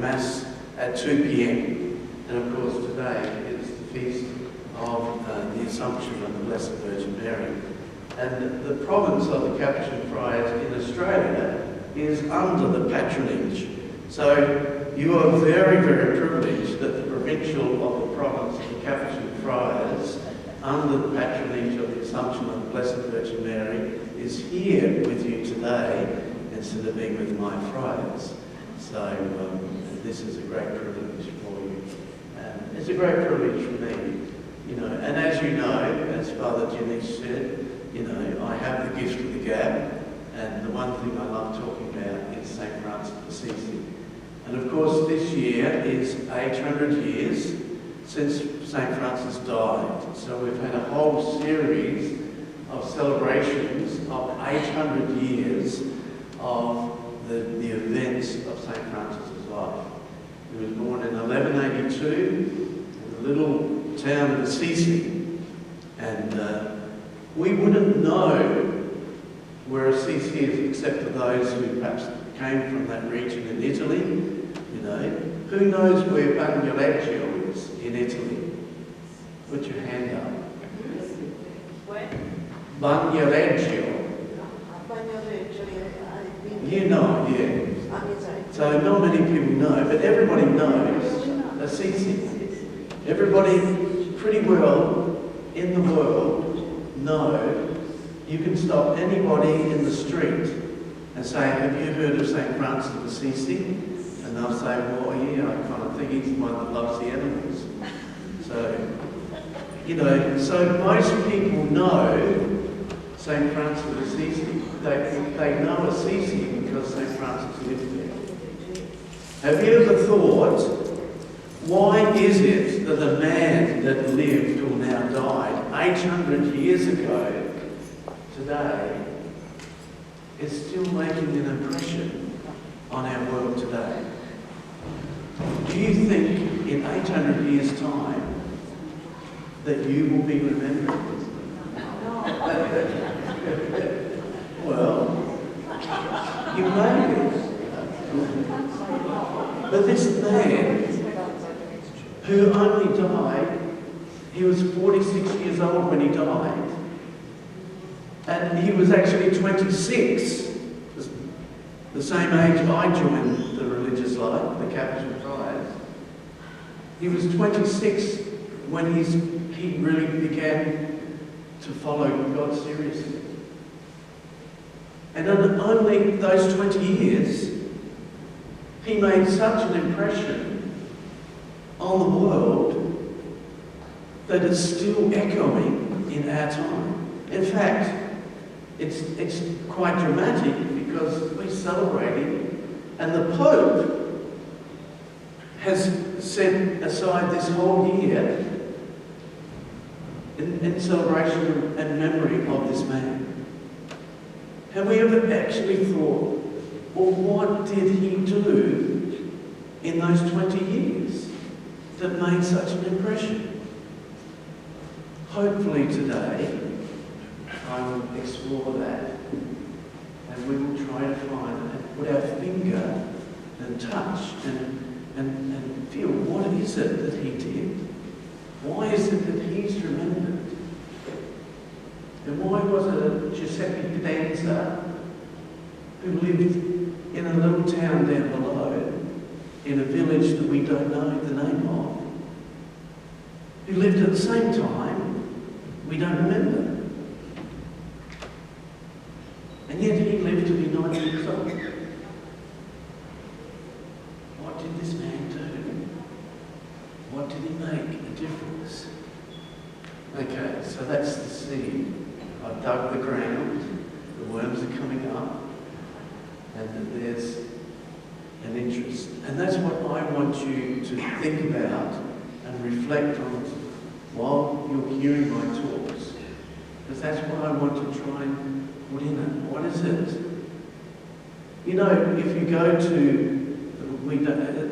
Mass at 2 p.m. And of course today is the feast of the Assumption of the Blessed Virgin Mary. And the province of the Capuchin Friars in Australia is under the patronage. So you are very, very privileged that the provincial of the province of the Capuchin Friars, under the patronage of the Assumption of the Blessed Virgin Mary, is here with you today instead of being with my friars. So this is a great privilege for you. It's a great privilege for me, you know. And as you know, as Father Janice said, you know, I have the gift of the gab, and the one thing I love talking about is St Francis of Assisi. And of course this year is 800 years since St Francis died. So we've had a whole series of celebrations of 800 years of the events of St Francis's life. He was born in 1182 in the little town of Assisi, and we wouldn't know where Assisi is except for those who perhaps came from that region in Italy. You know, who knows where Bagnoregio is in Italy? Put your hand up. Where? Bagnoregio. You know, yeah. So not many people know, but everybody knows Assisi. Everybody pretty well in the world know. You can stop anybody in the street and say, have you heard of St Francis of Assisi? And they'll say, well, yeah, I kind of think he's the one that loves the animals. So, you know, so most people know St Francis of Assisi. They know Assisi because St Francis lived there. Have you ever thought, why is it that a man that lived or now died 800 years ago today is still making an impression on our world today? Do you think in 800 years' time that you will be remembered? Well, you may be. But this man who only died, he was 46 years old when he died. And he was actually 26, the same age I joined the religious life, the Capuchin Friars. He was 26 when he really began to follow God seriously. And in only those 20 years, he made such an impression on the world that it's still echoing in our time. In fact, it's quite dramatic because we're celebrating, and the Pope has set aside this whole year in celebration and memory of this man. Have we ever actually thought, well, what did he do in those 20 years that made such an impression? Hopefully today, I will explore that, and we will try to find and put our finger and touch and feel, what is it that he did? Why is it that he's remembered? And why was it Giuseppe Cadenza, who lived in a little town down below, in a village that we don't know the name of, who lived at the same time we don't remember? And yet he lived to be 90 years old. What did this man do? What did he make a difference? Okay, so that's the seed. I've dug the ground, the worms are coming up, and there's an interest. And that's what I want you to think about and reflect on while you're hearing my talks. Because that's what I want to try and put in it. What is it? You know, if you go to,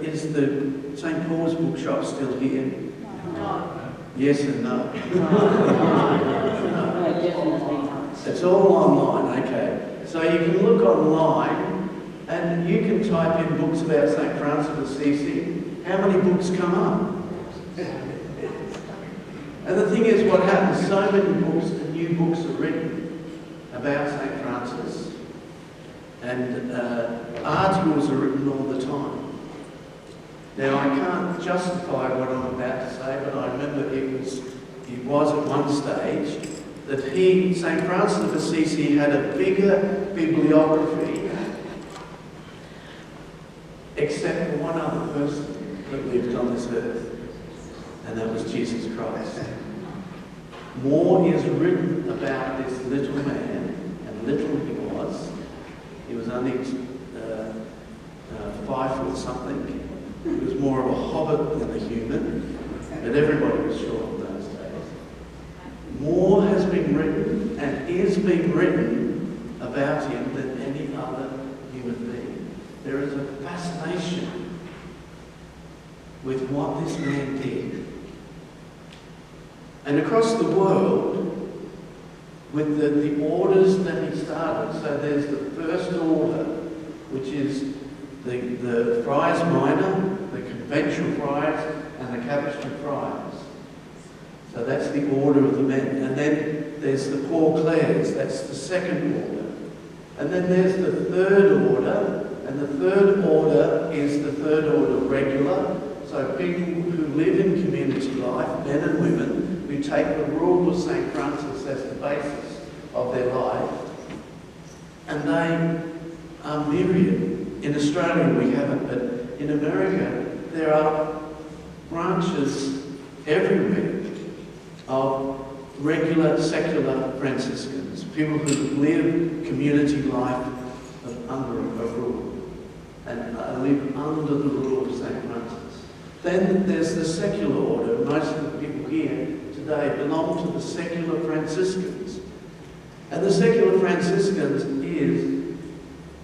is the St Paul's bookshop still here? No. Yes and no. It's all online, okay. So you can look online And you can type in books about St Francis of Assisi. How many books come up? And the thing is, what happens, so many books and new books are written about St Francis, and articles are written all the time. Now, I can't justify what I'm about to say, but I remember it was at one stage that St Francis of Assisi, had a bigger bibliography, except for one other person that lived on this earth, and that was Jesus Christ. More is written about this little man, and little he was. He was only 5 foot something. He was more of a hobbit than a human, but everybody was short in those days. More has been written and is being written about him than any other human being. There is a fascination with what this man did. And across the world, with the orders that he started, so there's the first order, which is the Friars Minor, the Conventual Friars, and the Capuchin Friars. So that's the order of the men. And then there's the Poor Clares, that's the second order. And then there's the third order, and the third order is the third order regular. So people who live in community life, men and women, who take the rule of St Francis as the basis of their life. And they are myriad. In Australia we haven't, but in America there are branches everywhere of regular secular Franciscans, people who live community life under a rule and live under the rule of St Francis. Then there's the secular order. Most of the people here today belong to the secular Franciscans. And the secular Franciscans is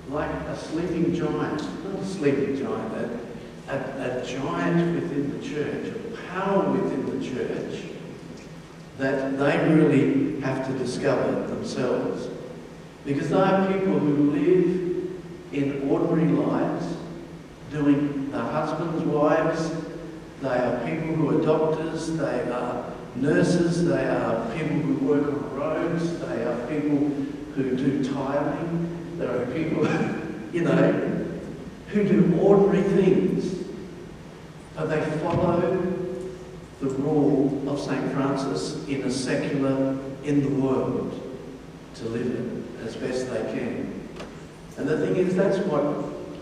like a sleeping giant, not a sleeping giant, a giant within the church, a power within the church that they really have to discover themselves. Because they are people who live in ordinary lives, doing the husbands, wives. They are people who are doctors, they are nurses, they are people who work on roads, they are people who do tiling. There are people, who do ordinary things, but they follow the rule of St Francis in the world, to live it as best they can. And the thing is, that's what,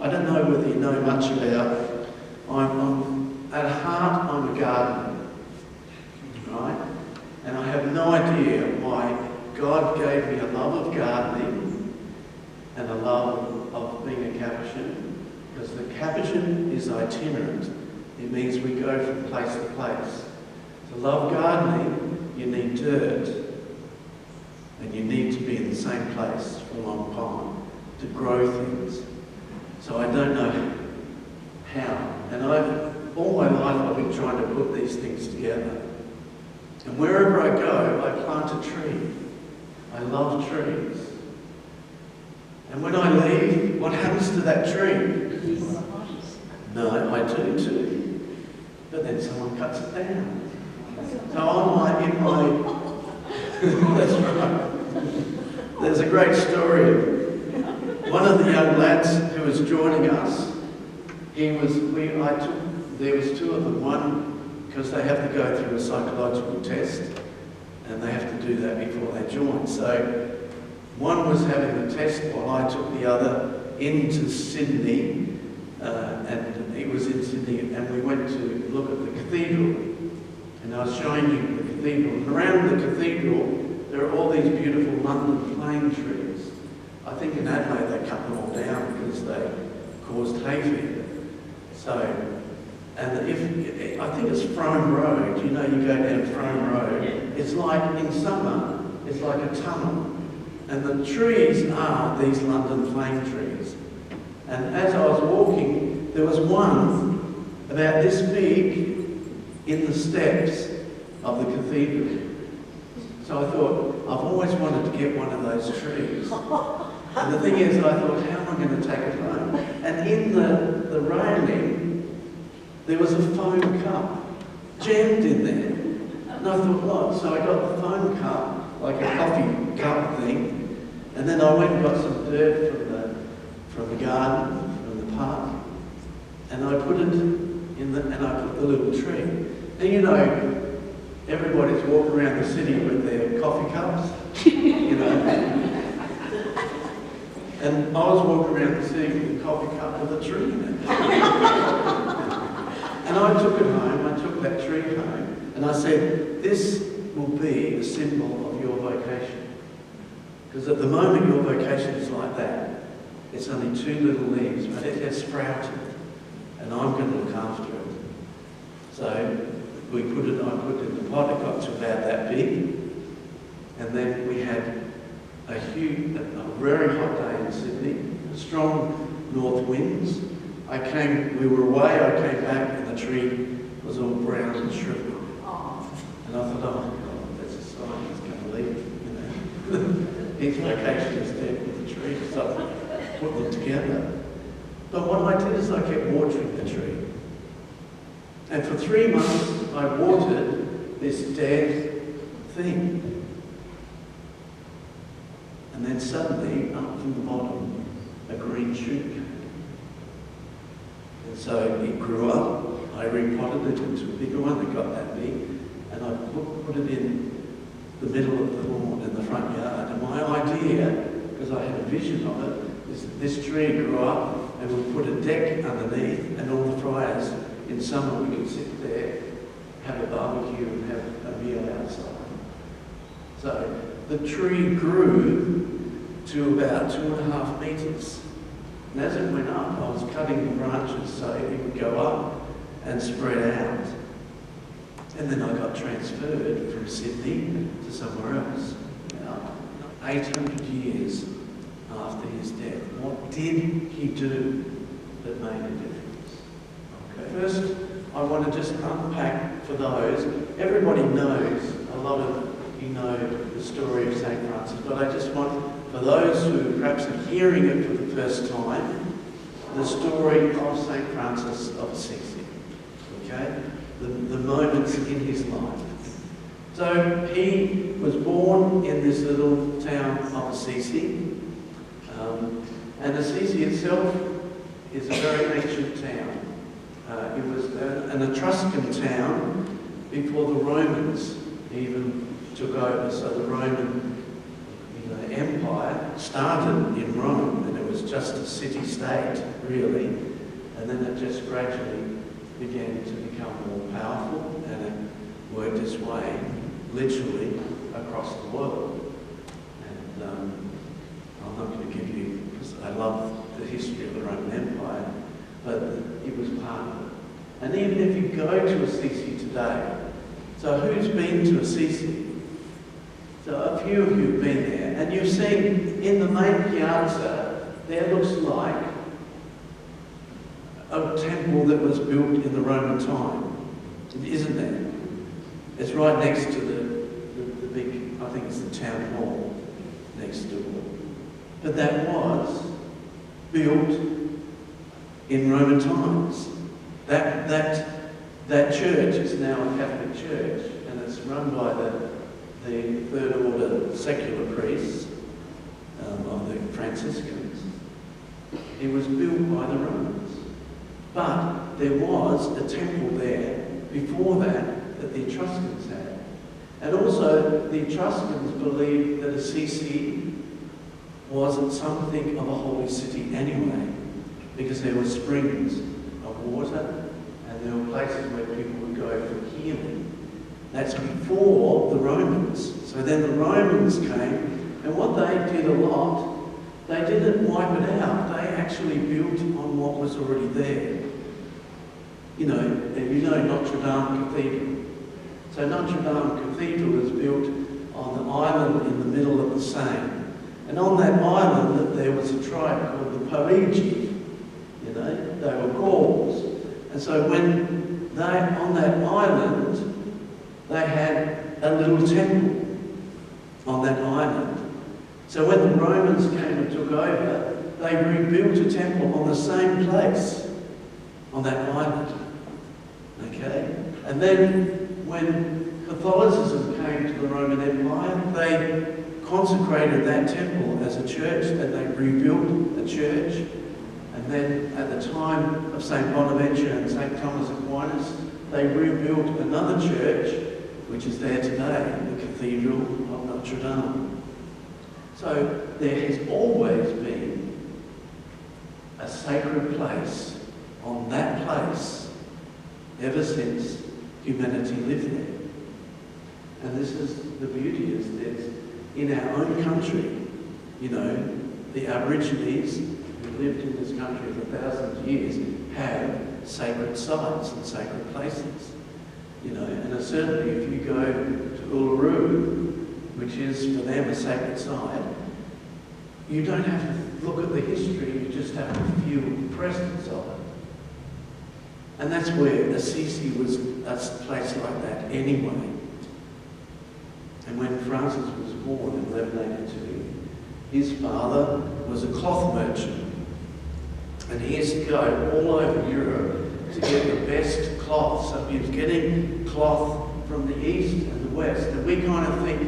I don't know whether you know much about, at heart, I'm a gardener, right? And I have no idea why God gave me a love of gardening and a love of being a Capuchin, because the Capuchin is itinerant. It means we go from place to place. To love gardening, you need dirt, and you need to be in the same place for a long time to grow things. So I don't know how, and all my life I've been trying to put these things together. And wherever I go, I plant a tree. I love trees. And when I leave, what happens to that tree? No, I do too. But then someone cuts it down. So that's right. There's a great story. One of the young lads who was joining us, there was two of them. One, because they have to go through a psychological test, and they have to do that before they join. So one was having the test while I took the other into Sydney, and he was in Sydney, and we went to look at the cathedral. And I was showing you the cathedral. And around the cathedral, there are all these beautiful London plane trees. I think in Adelaide they cut them all down because they caused hay fever. So, and I think it's Frome Road. You know, you go down Frome Road. It's like, in summer, it's like a tunnel. And the trees are these London plane trees. And as I was walking, there was one about this big in the steps of the cathedral. So I thought, I've always wanted to get one of those trees. And the thing is, I thought, how am I I'm going to take it home. And in the railing, there was a foam cup jammed in there. And I thought, what? So I got the foam cup, like a coffee cup thing, and then I went and got some dirt from the garden, from the park, and I put it in and I put the little tree. And you know, everybody's walking around the city with their coffee cups, you know. And I was walking around the city with a coffee cup with a tree in it. And I took it home, I took that tree home, and I said, this will be a symbol of your vocation. Because at the moment your vocation is like that. It's only 2 little leaves, but it has sprouted, and I'm going to look after it. So I put it in the pot, it got to about that big, and then we had a very hot day in Sydney, strong north winds. We were away, I came back, and the tree was all brown and shriveled. And I thought, oh God, that's a sign he's going to leave, you know. His vocation is dead with the tree, so I put them together. But what I did is I kept watering the tree. And for 3 months, I watered this dead thing. And then suddenly, up from the bottom, a green shoot came. And so it grew up. I repotted it into a bigger one that got that big, and I put it in the middle of the lawn in the front yard. And my idea, because I had a vision of it, is that this tree grew up and we put a deck underneath, and all the friars in summer we could sit there, have a barbecue and have a meal outside. So the tree grew to about 2.5 metres. And as it went up, I was cutting the branches so it would go up and spread out. And then I got transferred from Sydney to somewhere else. Now, 800 years after his death, what did he do that made a difference? Okay. First, I want to just unpack for those. Everybody knows, a lot of you know the story of St Francis, but I just want, for those who perhaps are hearing it for the first time, the story of St Francis of Assisi. Okay? The moments in his life. So he was born in this little town of Assisi, and Assisi itself is a very ancient town. It was an Etruscan town before the Romans even took over. So the Roman Empire started in Rome, and it was just a city-state, really, and then it just gradually began to become more powerful, and it worked its way literally across the world. And I'm not going to give you, because I love the history of the Roman Empire, but it was part of it. And even if you go to Assisi today, so who's been to Assisi? So a few of you have been there, and you've seen in the main piazza, there looks like a temple that was built in the Roman time, isn't there? It's right next to the big, I think it's the town hall next door. But that was built in Roman times. That church is now a Catholic church, and it's run by the third order secular priests of the Franciscans. It was built by the Romans. But there was a temple there before that the Etruscans had. And also the Etruscans believed that Assisi wasn't something of a holy city anyway, because there were springs of water and there were places where people would go for healing. That's before the Romans. So then the Romans came, and what they did a lot, they didn't wipe it out. They actually built on what was already there. You know Notre Dame Cathedral. So Notre Dame Cathedral was built on the island in the middle of the Seine. And on that island there was a tribe called the Parigi. They were Gauls. And so when on that island, they had a little temple on that island. So when the Romans came and took over, they rebuilt a temple on the same place, on that island. Okay? And then when Catholicism came to the Roman Empire, they consecrated that temple as a church, and they rebuilt a church. And then at the time of St Bonaventure and St Thomas Aquinas, they rebuilt another church, which is there today, the Cathedral of Notre Dame. So there has always been a sacred place on that place ever since humanity lived there. And this is the beauty, is there's in our own country, you know, the Aborigines who lived in this country for thousands of years have sacred sites and sacred places, you know, and certainly if you go to Uluru, which is for them a sacred site, you don't have to look at the history, you just have to feel the presence of it. And that's where Assisi was a place like that anyway. And when Francis was born in 1182, his father was a cloth merchant. And he used to go all over Europe to get the best cloth. So he was getting cloth from the east and the west. And we kind of think,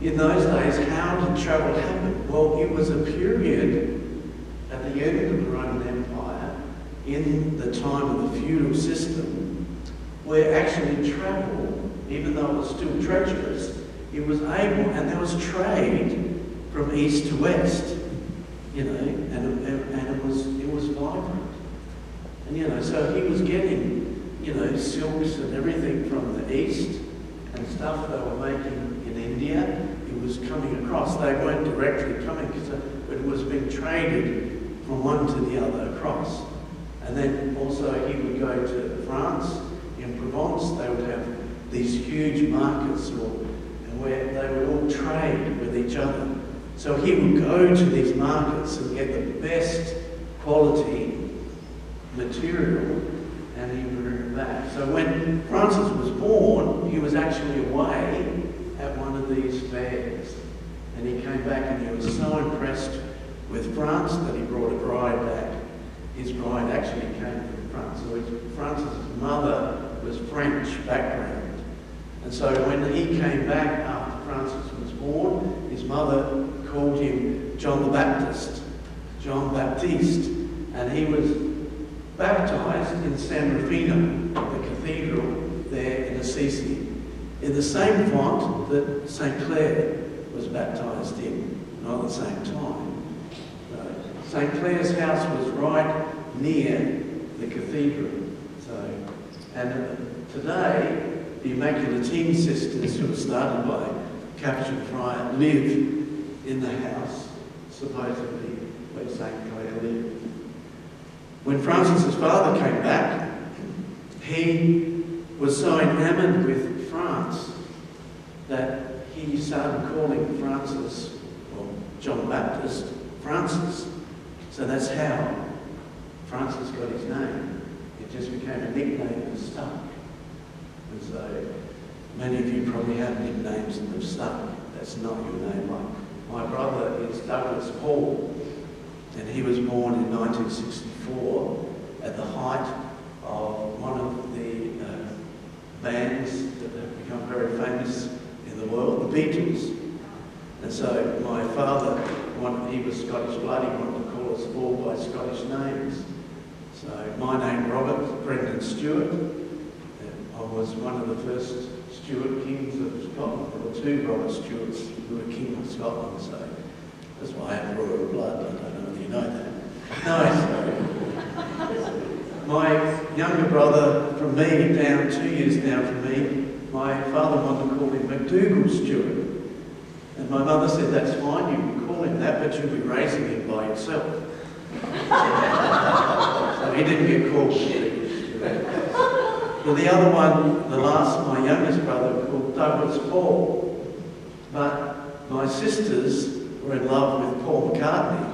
in those days, how did travel happen? Well, it was a period at the end of the Roman Empire, in the time of the feudal system, where actually travel, even though it was still treacherous, it was able, and there was trade from east to west, you know, and it was vibrant. And, you know, so he was getting, you know, silks and everything from the east and stuff they were making in India. It was coming across. They weren't directly coming, but it was being traded from one to the other across. And then also he would go to France, in Provence, they would have these huge markets where they would all trade with each other. So he would go to these markets and get the best quality material, and he would bring it back. So when Francis was born, he was actually away at one of these fairs. And he came back and he was so impressed with France that he brought a bride back. His bride actually came from France. So Francis' mother was French background. And so when he came back after Francis was born, his mother called him John the Baptist, John Baptiste, and he was baptised in San Rufino, the cathedral there in Assisi, in the same font that St Clare was baptised in, not at the same time. St Clare's house was right near the cathedral. And today, the Immaculate Sisters, who were started by Capuchin Friar, live in the house, supposedly, where St Clare lived. When Francis's father came back, he was so enamored with France that he started calling Francis, or John Baptist, Francis. So that's how Francis got his name. It just became a nickname that stuck. And so many of you probably have nicknames that have stuck. That's not your name. My brother is Douglas Paul, and he was born in 1964 at the height of one of the bands that have become very famous in the world, the Beatles. And so my father, he was Scottish blood, he wanted to call us all by Scottish names. So my name, Robert Brendan Stewart. I was one of the first Stuart kings of Scotland. There were two Robert Stewarts who were king of Scotland, so that's why I have royal blood. I don't know whether you know that. No, so my younger brother from me, down 2 years down from me, my father wanted to call him MacDougall Stewart. And my mother said, that's fine, you can call him that, but you'll be raising him by yourself. So he didn't get called Stewart. Well, the other one, the last, my youngest brother, called Douglas Paul. But my sisters were in love with Paul McCartney.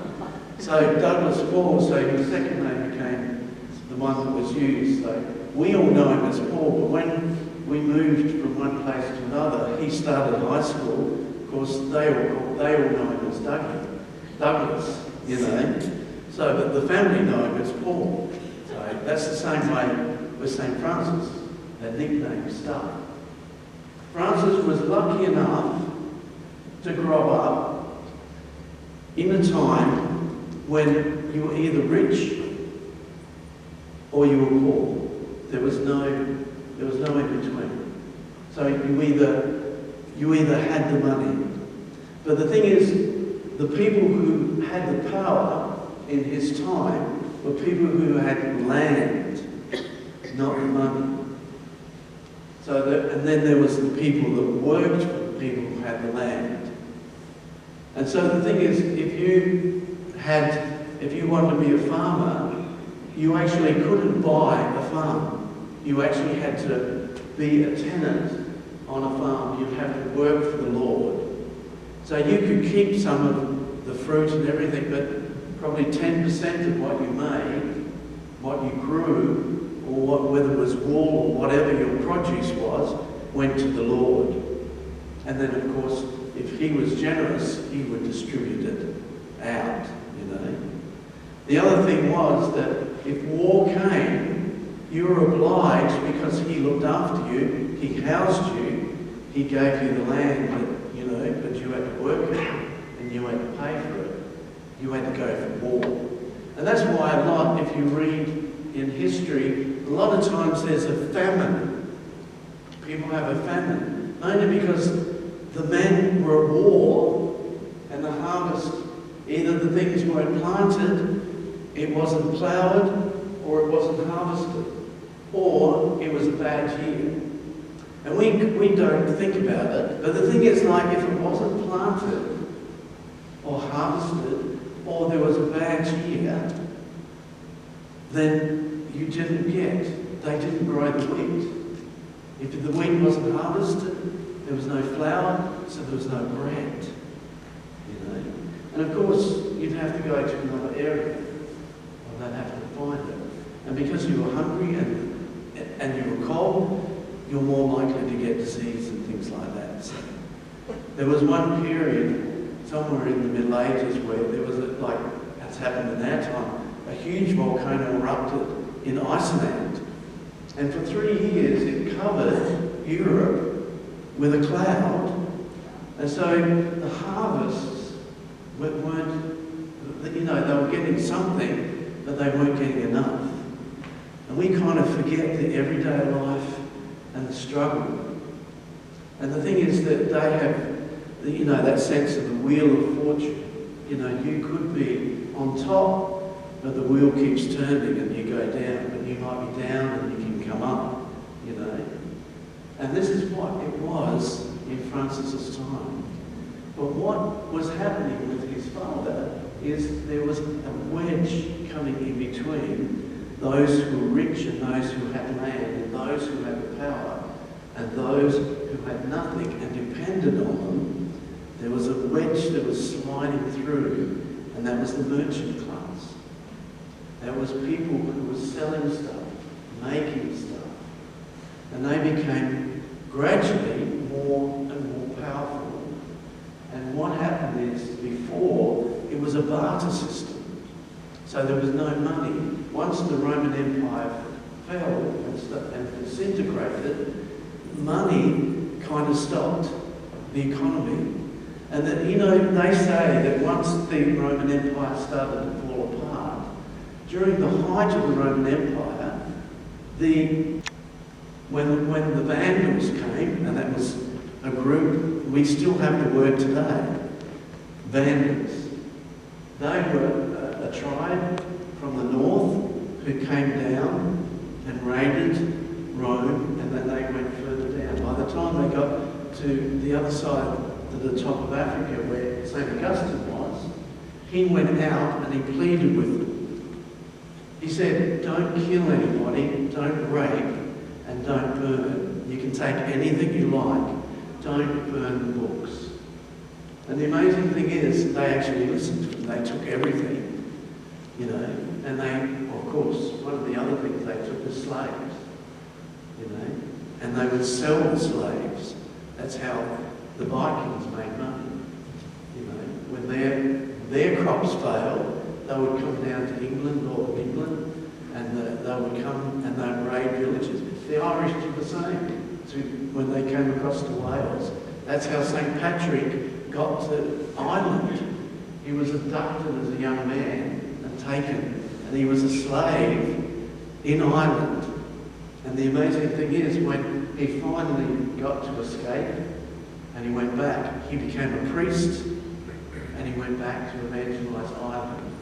So Douglas Paul, so his second name became the one that was used. So we all know him as Paul, but when we moved from one place to another, he started high school. Of course, they all know him as Douglas. you know. So, but the family know him as Paul. So that's the same way with St Francis, that nickname stuff. Francis was lucky enough to grow up in a time when you were either rich or you were poor. There was no in between. So you either had the money. But the thing is, the people who had the power in his time were people who had land, not the money. So and then there was the people that worked for the people who had the land. And so the thing is, if you wanted to be a farmer, you actually couldn't buy a farm. You actually had to be a tenant on a farm. You'd have to work for the Lord. So you could keep some of the fruit and everything, but probably 10% of what you made, what you grew, or whether it was wool or whatever your produce was, went to the Lord. And then, of course, if he was generous, he would distribute it out, you know. The other thing was that if war came, you were obliged, because he looked after you, he housed you, he gave you the land, but you had to work it, and you had to pay for it. You had to go for war. And that's why a lot, if you read in history, a lot of times there's a famine. People have a famine, only because the men were at war, and the harvest, either the things weren't planted, it wasn't ploughed, or it wasn't harvested, or it was a bad year. And we don't think about it, but the thing is, like, if it wasn't planted or harvested, or there was a bad year, then they didn't grow the wheat. If the wheat wasn't harvested, there was no flour, so there was no bread, you know. And of course, you'd have to go to another area, or they'd have to find it. And because you were hungry and you were cold, you're more likely to get disease and things like that. So there was one period, somewhere in the Middle Ages, where there was, like that's happened in our time, a huge volcano erupted in Iceland. And for 3 years, it covered Europe with a cloud. And so the harvests weren't, they were getting something, but they weren't getting enough. And we kind of forget the everyday life and the struggle. And the thing is that they have, that sense of the wheel of fortune. You could be on top, but the wheel keeps turning and you go down, but you might be down and you can come up, And this is what it was in Francis's time. But what was happening with his father is there was a wedge coming in between those who were rich and those who had land, and those who had the power, and those who had nothing and depended on them. There was a wedge that was sliding through, and that was the merchant class. That was people who were selling stuff, making stuff. And they became gradually more and more powerful. And what happened is, before, it was a barter system. So there was no money. Once the Roman Empire fell and disintegrated, money kind of stopped the economy. And that, they say that once the Roman Empire started to fall apart, during the height of the Roman Empire, when the Vandals came, and that was a group we still have the word today, Vandals. They were a tribe from the north who came down and raided Rome, and then they went further down. By the time they got to the other side, to the top of Africa, where St Augustine was, he went out and he pleaded with them. He said, don't kill anybody, don't rape, and don't burn. You can take anything you like, don't burn the books. And the amazing thing is, they actually listened to him. They took everything, and they, of course, one of the other things they took was slaves, and they would sell the slaves. That's how the Vikings made money, when their crops failed, they would come down to England, northern England, and they would come and they'd raid villages. The Irish did the same when they came across to Wales. That's how St Patrick got to Ireland. He was abducted as a young man and taken, and he was a slave in Ireland. And the amazing thing is, when he finally got to escape and he went back, he became a priest and he went back to evangelise Ireland.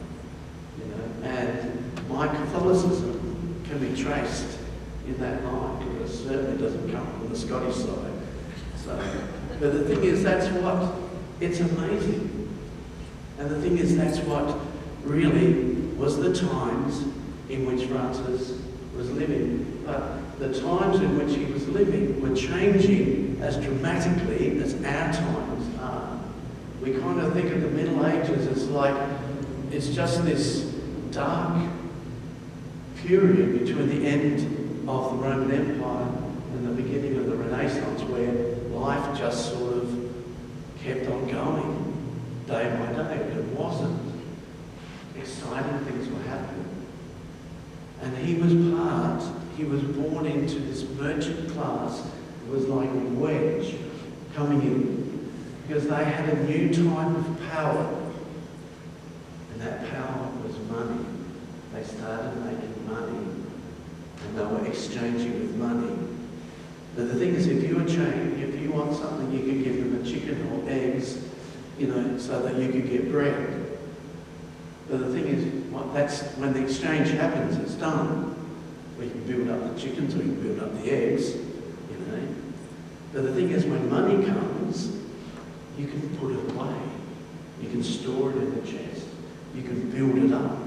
You know, and my Catholicism can be traced in that line, because it certainly doesn't come from the Scottish side. So, but the thing is, it's amazing. And the thing is, that's what really was the times in which Francis was living. But the times in which he was living were changing as dramatically as our times are. We kind of think of the Middle Ages as like, it's just this dark period between the end of the Roman Empire and the beginning of the Renaissance, where life just sort of kept on going day by day. But it wasn't. Exciting things were happening. And he was born into this merchant class. It was like a wedge coming in, because they had a new type of power. And that power was money. They started making money, and they were exchanging with money. But the thing is, if you want something, you could give them a chicken or eggs, you know, so that you could get bread. But the thing is, that's when the exchange happens, it's done. We can build up the chickens, we can build up the eggs, you know. But the thing is, when money comes, you can put it away. You can store it in the chest. You can build it up.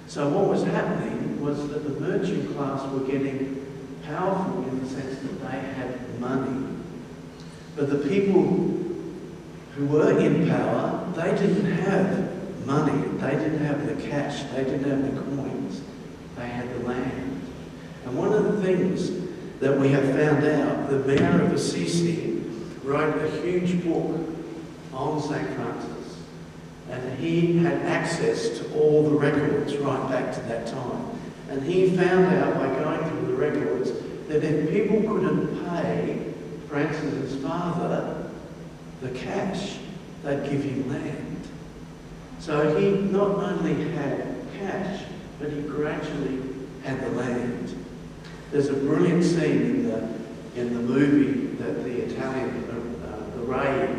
So what was happening was that the merchant class were getting powerful in the sense that they had money. But the people who were in power, they didn't have money. They didn't have the cash. They didn't have the coins. They had the land. And one of the things that we have found out, the Mayor of Assisi wrote a huge book on St Francis. And he had access to all the records right back to that time. And he found out by going through the records that if people couldn't pay Francis's father the cash, they'd give him land. So he not only had cash, but he gradually had the land. There's a brilliant scene in the movie that the Ray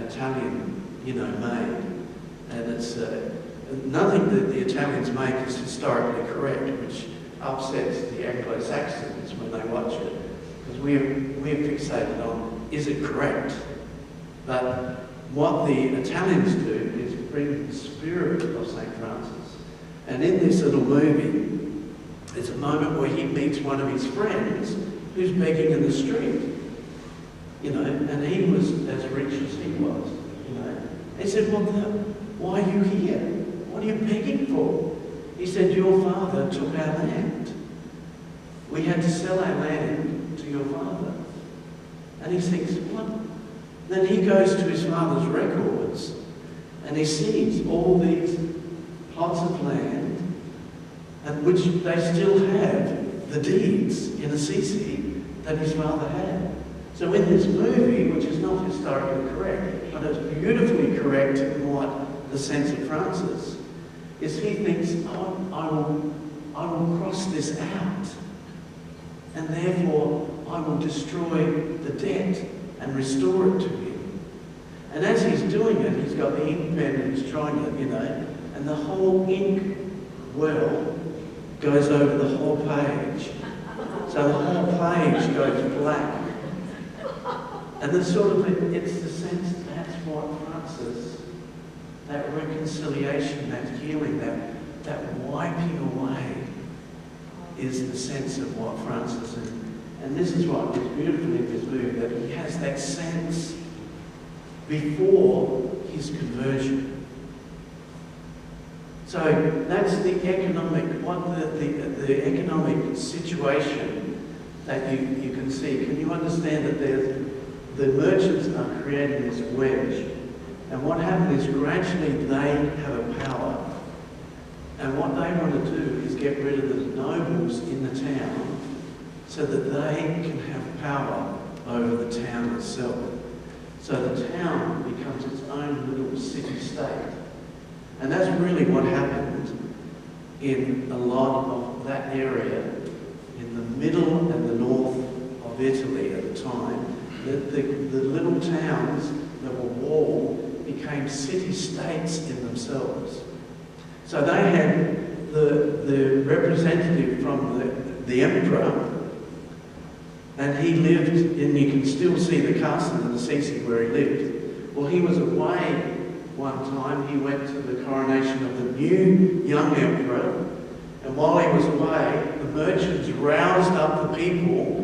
Italian, you know, made. And it's nothing that the Italians make is historically correct, which upsets the Anglo-Saxons when they watch it, because we're fixated on, is it correct? But what the Italians do is bring the spirit of St Francis. And in this little movie, there's a moment where he meets one of his friends who's begging in the street, you know, and he was as rich as he was, you know. He said, well, why are you here? What are you begging for? He said, your father took our land. We had to sell our land to your father. And he thinks, what? Then he goes to his father's records and he sees all these plots of land, and which they still have the deeds in Assisi that his father had. So in this movie, which is not historically correct, but it's beautifully correct in what the sense of Francis is, he thinks, oh, I will cross this out, and therefore I will destroy the debt and restore it to him. And as he's doing it, he's got the ink pen and he's trying to, you know, and the whole ink well goes over the whole page. So the whole page goes black. And the sort of, it's the sense that's what Francis, that reconciliation, that healing, that wiping away is the sense of what Francis is. And this is what is beautiful in this movie, that he has that sense before his conversion. So that's the economic, the economic situation that you can see. Can you understand that the merchants are creating this wedge, And what happened is gradually they have a power. And what they want to do is get rid of the nobles in the town so that they can have power over the town itself. So the town becomes its own little city-state. And that's really what happened in a lot of that area in the middle and the north of Italy at the time. The little towns that were walled became city-states in themselves. So they had the representative from the emperor, and he lived, and you can still see the castle in Assisi where he lived. Well, he was away one time. He went to the coronation of the new young emperor, and while he was away, the merchants roused up the people,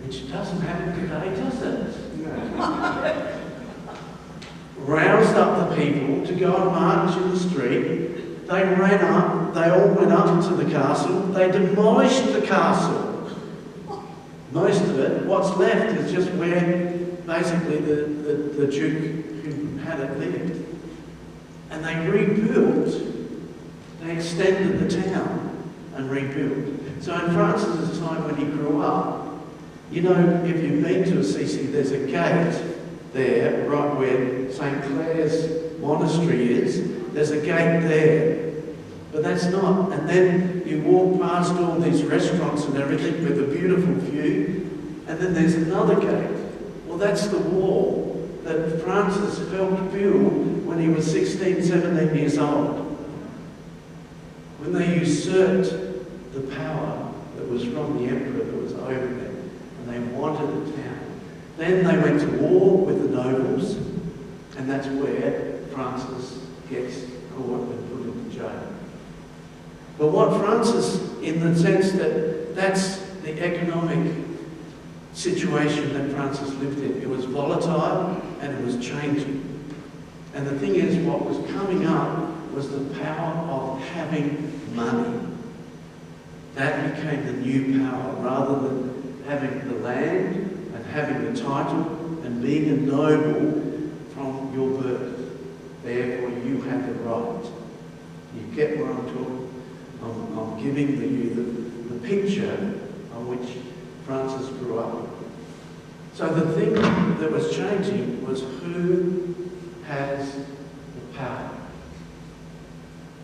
which doesn't happen today, does it? No. Roused up the people to go and march in the street. They ran up, they all went up to the castle, they demolished the castle. Most of it, what's left is just where basically the Duke who had it lived. And they rebuilt, they extended the town and rebuilt. So in Francis's time when he grew up, you know, if you've been to Assisi, there's a gate there, right where St Clare's monastery is. There's a gate there. But that's not. And then you walk past all these restaurants and everything with a beautiful view, and then there's another gate. Well, that's the wall that Francis helped build when he was 16, 17 years old. When they usurped the power that was from the emperor that was over them, and they wanted a town. Then they went to war with the nobles, and that's where Francis gets caught and put into jail. But what Francis, in the sense that that's the economic situation that Francis lived in. It was volatile and it was changing. And the thing is, what was coming up was the power of having money. That became the new power, rather than having the land and having the title and being a noble from your birth. Therefore, you have the right. You get what I'm talking. I'm giving you the picture on which Francis grew up. So the thing that was changing was who has the power.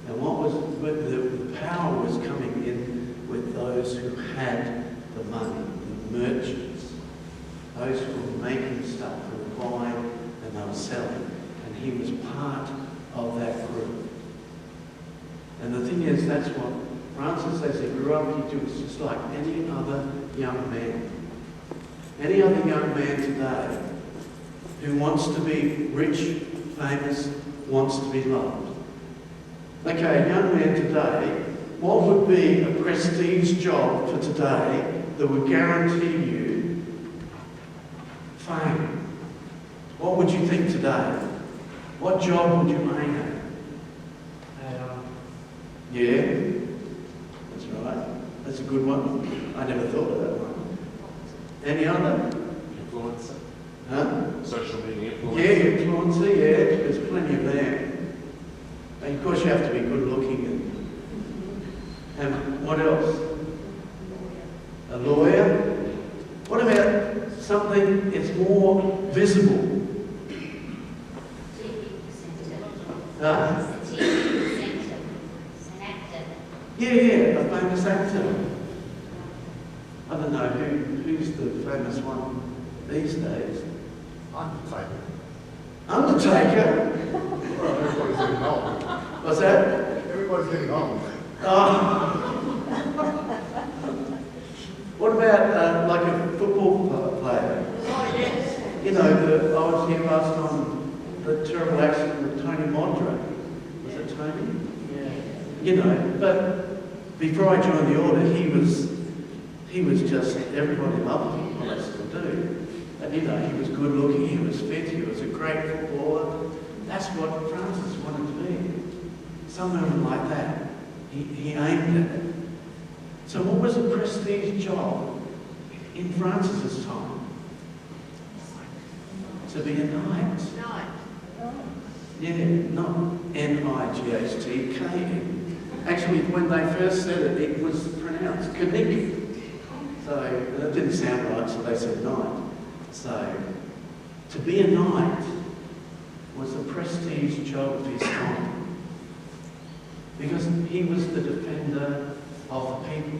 And what was the power was coming in with those who had the money, the merchants, those who were making stuff, who were buying and they were selling. And he was part of that group. And the thing is, that's what Francis, as he grew up, he was just like any other young man. Any other young man today who wants to be rich, famous, wants to be loved. Okay, a young man today, what would be a prestige job for today that would guarantee you fame? What would you think today? What job would you aim at? Yeah, that's right. That's a good one. I never thought of that one. Any other? Influencer. Huh? Social media influencer. Yeah, influencer, yeah. There's plenty of that. And of course you have to be good looking. And what else? A lawyer. What about something that's more visible? Huh? Yeah, a famous actor. I don't know who's the famous one these days. Undertaker. Undertaker? Well, everybody's getting old. What's that? Everybody's getting old. Oh. What about like a football player? Oh, yes. You know, I was here last time, the terrible accident with Tony Mondra. Was it Tony? Yeah. You know, but before I joined the order, he was just, everybody loved him. Well, they still do. And you know, he was good looking, he was fit, he was a great footballer. That's what Francis wanted to be. Someone like that. He aimed at it. So what was a prestige job in Francis's time? To be a knight. Yeah, not N-I-G-H-T-K-N. Actually, when they first said it, it was pronounced Knick. So that didn't sound right, so they said knight. So to be a knight was a prestige job of his time, because he was the defender of the people.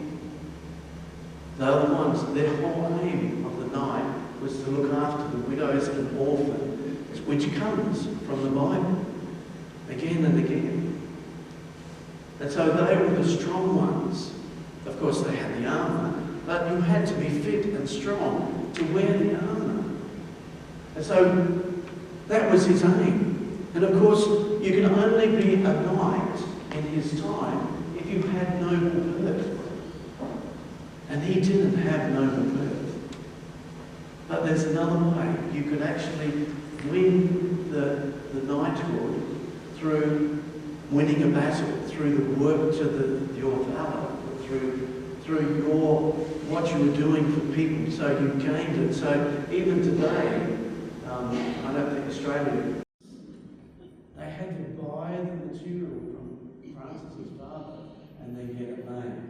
They were the ones, their whole aim of the knight was to look after the widows and orphans, which comes from the Bible again and again. And so they were the strong ones. Of course, they had the armour, but you had to be fit and strong to wear the armour. And so that was his aim. And of course, you can only be a knight in his time if you had noble birth. And he didn't have noble birth. But there's another way. You could actually win the knighthood through winning a battle, through the work to your valour, through what you were doing for people, so you gained it. So even today, I don't think Australia, they had to buy the material from Francis's father and then get it made.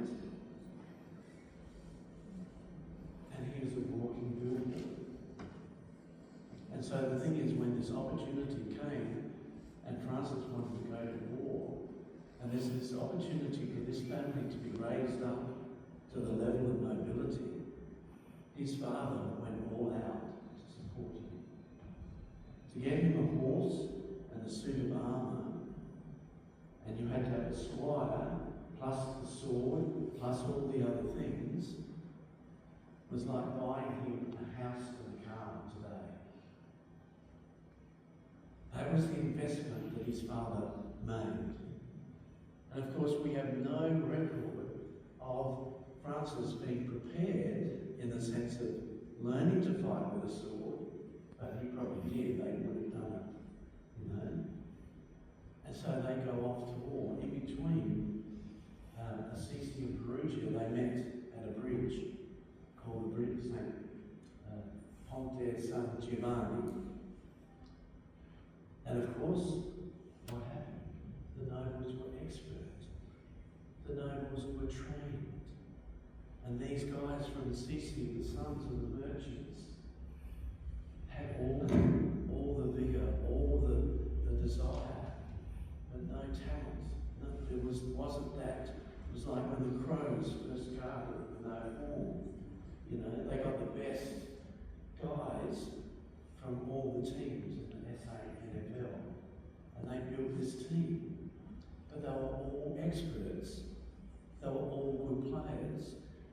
And he was a walking builder. And so the thing is, when this opportunity came, and Francis wanted to go to war, and there's this opportunity for this family to be raised up to the level of nobility, his father went all out to support him. To get him a horse and a suit of armour, and you had to have a squire, plus the sword, plus all the other things, was like buying him a house and a car today. That was the investment that his father made. And of course, we have no record of Francis being prepared in the sense of learning to fight with a sword, but he probably did, they would have done it, And so they go off to war. In between Assisi and Perugia, they met at a bridge called the bridge Ponte San Giovanni. And of course, what happened? The nobles were expert. The nobles were trained. And these guys from Assisi, the sons of the merchants, had all the vigour, all the desire, but no talent. It wasn't that. It was like when the Crows first started with no form. They got the best guys from all the teams in the SA and NFL, and they built this team. But they were all experts. They were all good players.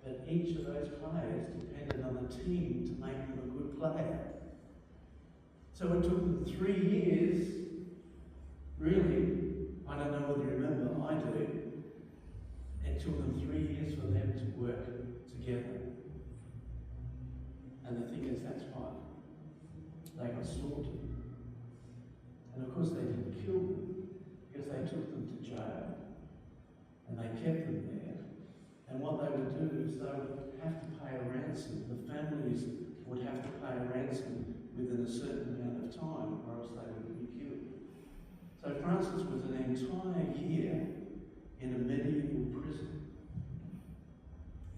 But each of those players depended on the team to make them a good player. So it took them 3 years, really. I don't know whether you remember, I do. It took them 3 years for them to work together. And the thing is, that's why they got slaughtered. And of course they didn't kill them, because they took them to jail. And they kept them there. And what they would do is they would have to pay a ransom. The families would have to pay a ransom within a certain amount of time, or else they would be killed. So Francis was an entire year in a medieval prison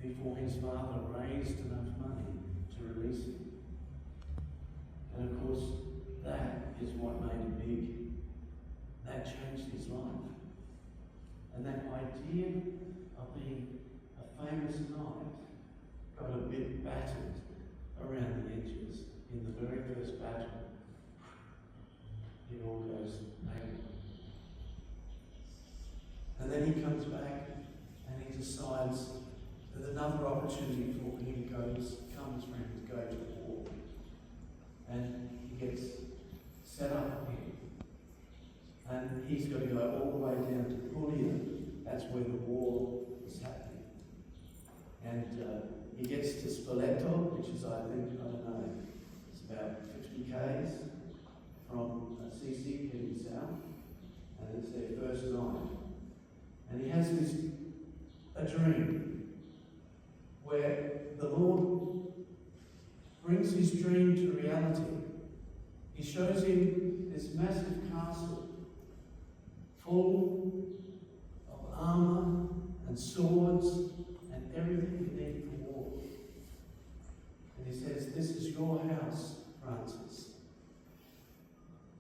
before his father raised enough money to release him. And of course, that is what made him big. That changed his life. And that idea of being a famous knight got a bit battered around the edges in the very first battle. It all goes negative. And then he comes back and he decides that another opportunity for him comes for him to go to war. And he gets set up here. And he's got to go all the way down to Puglia. That's where the war was happening. And he gets to Spoleto, which is, I don't know, it's about 50 k's from Assisi heading south. And it's their first night. And he has a dream where the Lord brings his dream to reality. He shows him this massive castle full of armour and swords and everything you need for war. And he says, this is your house, Francis.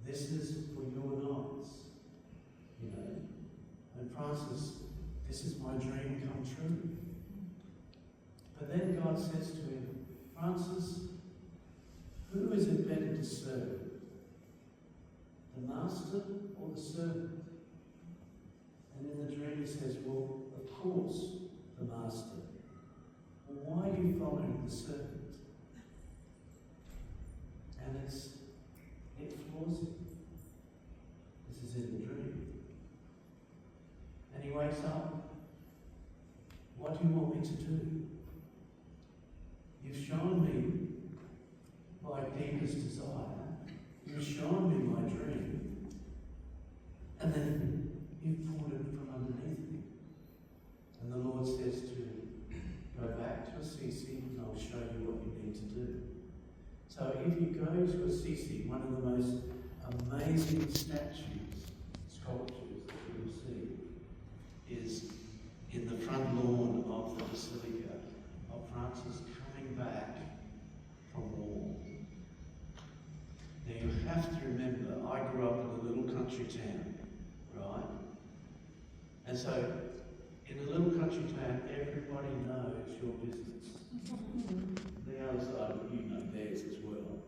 This is for your knights. You know. And Francis, this is my dream come true. But then God says to him, Francis, who is it better to serve? The master or the servant? And in the dream he says, well, of course, the master. Well, why are you following the servant? And it floors him. This is in the dream. And he wakes up. What do you want me to do? You've shown me my deepest desire. You've shown me my dream. And then you've pulled it from underneath me. And the Lord says to him, go back to Assisi and I'll show you what you need to do. So if you go to Assisi, one of the most amazing statues, sculptures that you will see, is in the front lawn of the Basilica of Francis coming back from war. Now you have to remember, I grew up in a little country town, right? And so, in a little country town, everybody knows your business. The other side, you know theirs as well.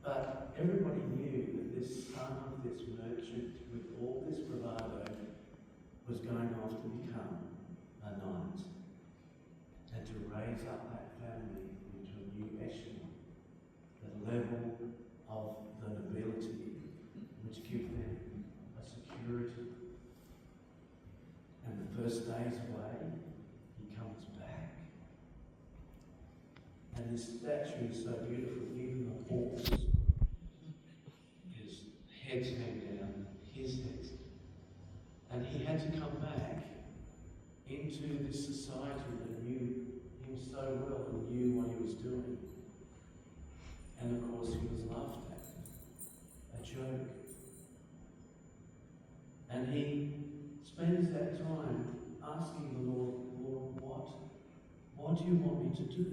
But everybody knew that this son of this merchant with all this bravado was going off to become a knight and to raise up that family into a new echelon, the level of the nobility which give them a security. And the first day's away, he comes back. And this statue is so beautiful, even the horse, his head's hang down, his head's down. And he had to come back into this society that knew him so well and knew what he was doing. And of course he was laughed at, a joke. And he spends that time asking the Lord, what do you want me to do?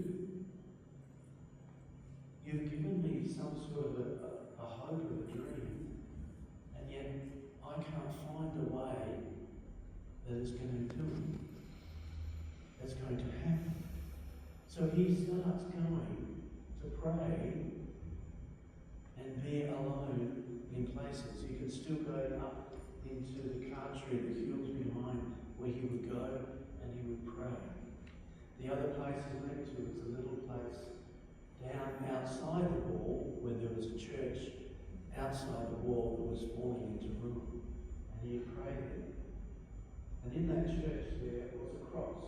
You've given me some sort of a hope of a dream, and yet I can't find a way that is going to do it, that's going to happen. So he starts going to pray and be alone in places. He could still go up into the country, the hills behind, where he would go and he would pray. The other place he went to was a little place down outside the wall, where there was a church outside the wall that was falling into ruin. And he prayed there. And in that church there was a cross,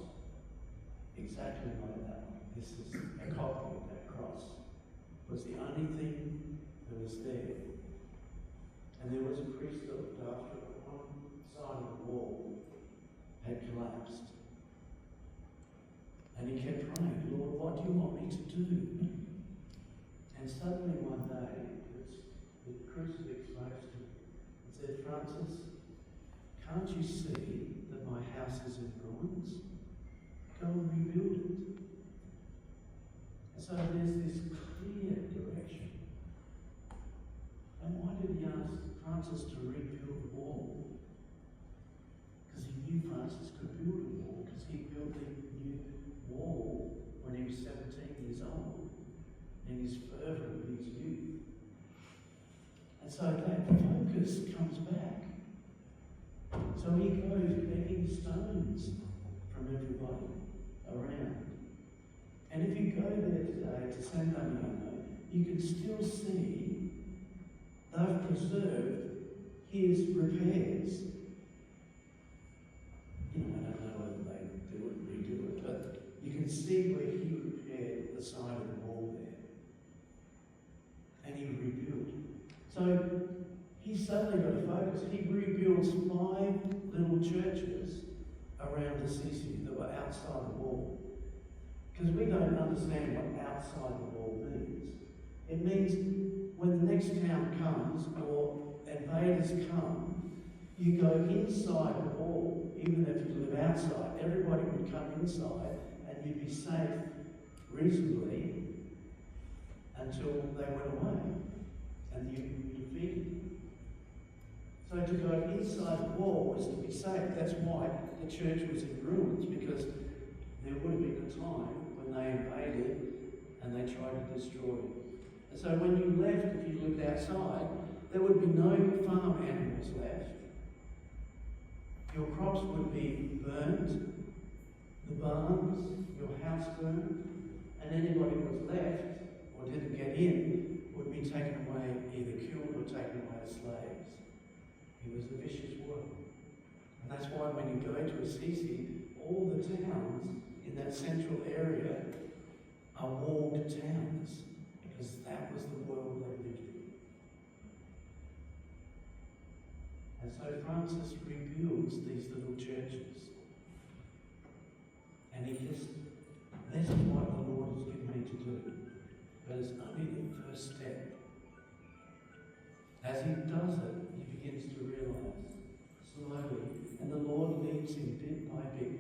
exactly like that one. This is a copy of that cross. It was the only thing that was there. And there was a priest that looked after it. One side of the wall had collapsed. And he kept praying, Lord, what do you want me to do? And suddenly one day, the crucifix rose to him and said, Francis, can't you see that my house is in ruins? Go and rebuild it. And so there's this clear direction. And why did he ask Francis to rebuild the wall? Because he knew Francis could build a wall, because he built the new wall when he was 17 years old, in his fervour of his youth. And so that focus comes back. So he goes begging stones from everybody around. And if you go there today to San Damiano, you can still see they've preserved his repairs. You know, I don't know whether they do it, redo it, but you can see where he repaired the side of the wall there. And he rebuilt. So he suddenly got a focus. He rebuilds 5 little churches around Assisi that were outside the wall. Because we don't understand what outside the wall means. It means when the next town comes or invaders come, You go inside the wall, even if you live outside, everybody would come inside and you'd be safe reasonably until they went away and you were defeated. So to go inside the wall was to be safe. That's why the church was in ruins, because there would have been a time when they invaded and they tried to destroy it. And so when you left, if you looked outside, there would be no farm animals left. Your crops would be burnt, the barns, your house burnt, and anybody who was left or didn't get in would be taken away, either killed or taken away as slaves. It was a vicious world. And that's why when you go to Assisi, all the towns in that central area are walled towns, because that was the world they lived in. And so Francis rebuilds these little churches. And he just, this is what the Lord has given me to do. But it's only the first step. As he does it, he begins to realise slowly, and the Lord leads him bit by bit.